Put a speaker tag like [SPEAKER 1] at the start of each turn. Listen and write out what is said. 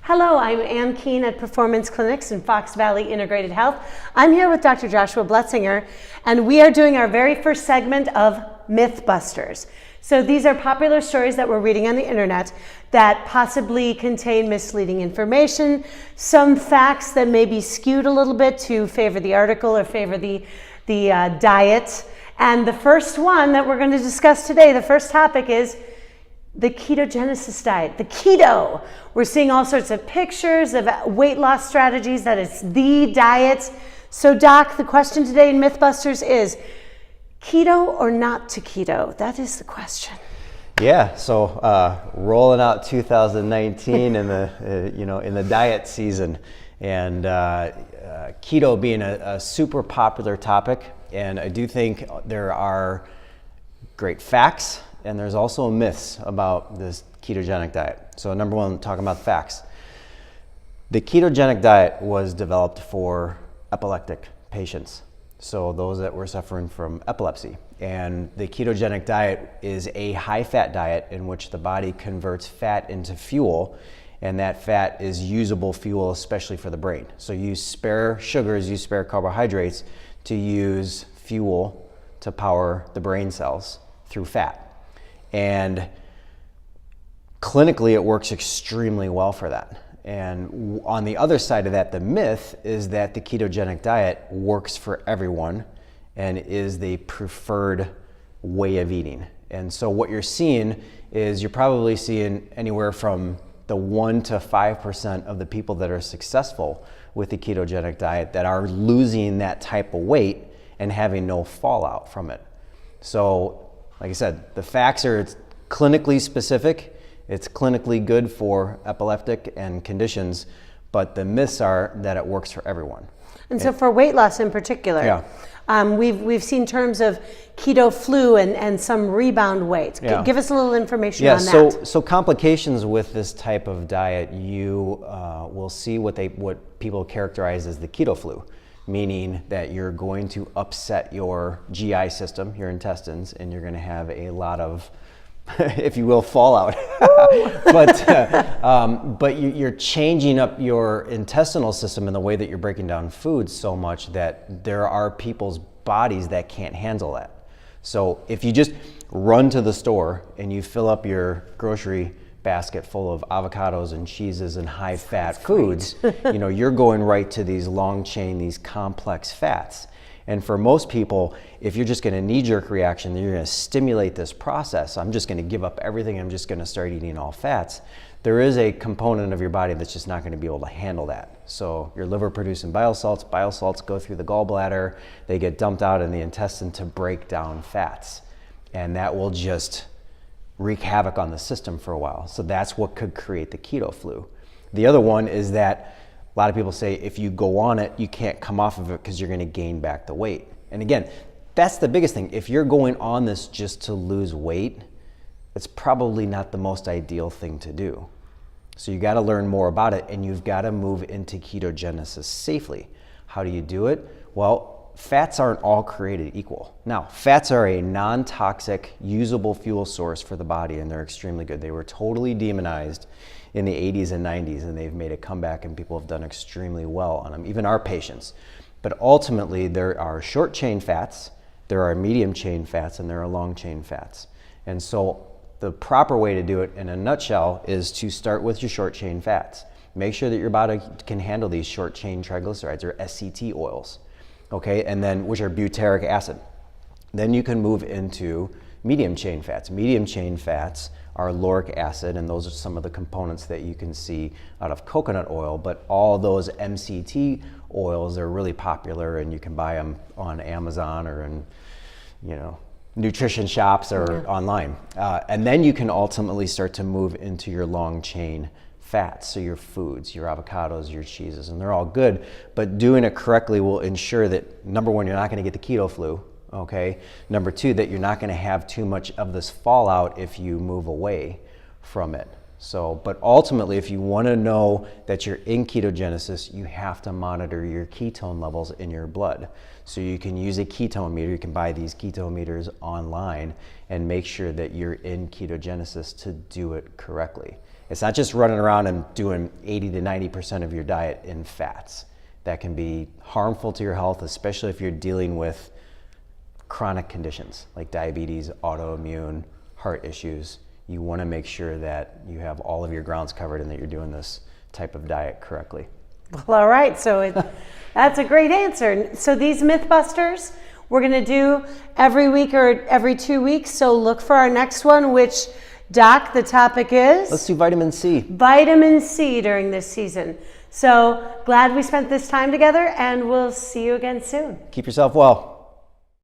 [SPEAKER 1] Hello, I'm Ann Keene at Performance Clinics in Fox Valley Integrated Health. I'm here with Dr. Joshua Bletzinger, and we are doing our very first segment of Mythbusters. So these are popular stories that we're reading on the internet that possibly contain misleading information, some facts that may be skewed a little bit to favor the article or favor the diet. And the first one that we're going to discuss today, the first topic, is the ketogenesis diet, the keto. We're seeing all sorts of pictures of weight loss strategies, that it's the diet. So Doc, the question today in Mythbusters is, keto or not to keto? That is the question.
[SPEAKER 2] Yeah, so rolling out 2019 in the in the diet season, and keto being a super popular topic, and I do think there are great facts and there's also myths about this ketogenic diet. So number one, talking about facts. The ketogenic diet was developed for epileptic patients, so those that were suffering from epilepsy. And the ketogenic diet is a high-fat diet in which the body converts fat into fuel, and that fat is usable fuel, especially for the brain. So you spare sugars, you spare carbohydrates to use fuel to power the brain cells through fat. And clinically, it works extremely well for that. And on the other side of that, the myth is that the ketogenic diet works for everyone and is the preferred way of eating. And so what you're seeing is you're probably seeing anywhere from the 1% to 5% of the people that are successful with the ketogenic diet that are losing that type of weight and having no fallout from it. So like I said, the facts are it's clinically specific, it's clinically good for epileptic and conditions, but the myths are that it works for everyone.
[SPEAKER 1] And so for weight loss in particular, we've seen terms of keto flu and some rebound weight. Yeah. Give us a little information on that.
[SPEAKER 2] So complications with this type of diet, you will see what people characterize as the keto flu, meaning that you're going to upset your GI system, your intestines, and you're going to have a lot of, if you will, fallout. But you're changing up your intestinal system in the way that you're breaking down food so much that there are people's bodies that can't handle that. So if you just run to the store and you fill up your grocery basket full of avocados and cheeses and high-fat foods, you're going right to these long chain, these complex fats. And for most people, if you're just going to knee-jerk reaction, you're going to stimulate this process. I'm just going to give up everything. I'm just going to start eating all fats. There is a component of your body that's just not going to be able to handle that. So your liver producing bile salts go through the gallbladder. They get dumped out in the intestine to break down fats. And that will just wreak havoc on the system for a while. So that's what could create the keto flu. The other one is that a lot of people say if you go on it, you can't come off of it because you're going to gain back the weight. And again, that's the biggest thing. If you're going on this just to lose weight, it's probably not the most ideal thing to do. So you got to learn more about it, and you've got to move into ketogenesis safely. How do you do it? Well, fats aren't all created equal. Now, fats are a non-toxic, usable fuel source for the body, and they're extremely good. They were totally demonized in the 80s and 90s, and they've made a comeback, and people have done extremely well on them, even our patients. But ultimately, there are short-chain fats, there are medium-chain fats, and there are long-chain fats. And so the proper way to do it, in a nutshell, is to start with your short-chain fats. Make sure that your body can handle these short-chain triglycerides, or SCT oils. Okay, and then which are butyric acid. Then you can move into medium chain fats. Medium chain fats are lauric acid, and those are some of the components that you can see out of coconut oil, but all those MCT oils are really popular, and you can buy them on Amazon or in nutrition shops or online. And then you can ultimately start to move into your long chain fats, so your foods, your avocados, your cheeses, and they're all good, but doing it correctly will ensure that, number one, you're not going to get the keto flu, okay? Number two, that you're not going to have too much of this fallout if you move away from it. So, but ultimately, if you want to know that you're in ketogenesis, you have to monitor your ketone levels in your blood. So you can use a ketone meter. You can buy these ketone meters online and make sure that you're in ketogenesis to do it correctly. It's not just running around and doing 80 to 90% of your diet in fats. That can be harmful to your health, especially if you're dealing with chronic conditions like diabetes, autoimmune, heart issues. You want to make sure that you have all of your grounds covered and that you're doing this type of diet correctly.
[SPEAKER 1] Well, all right, so that's a great answer. So these Mythbusters, we're going to do every week or every 2 weeks. So look for our next one, which, Doc, the topic is?
[SPEAKER 2] Let's do vitamin C.
[SPEAKER 1] Vitamin C during this season. So glad we spent this time together, and we'll see you again soon.
[SPEAKER 2] Keep yourself well.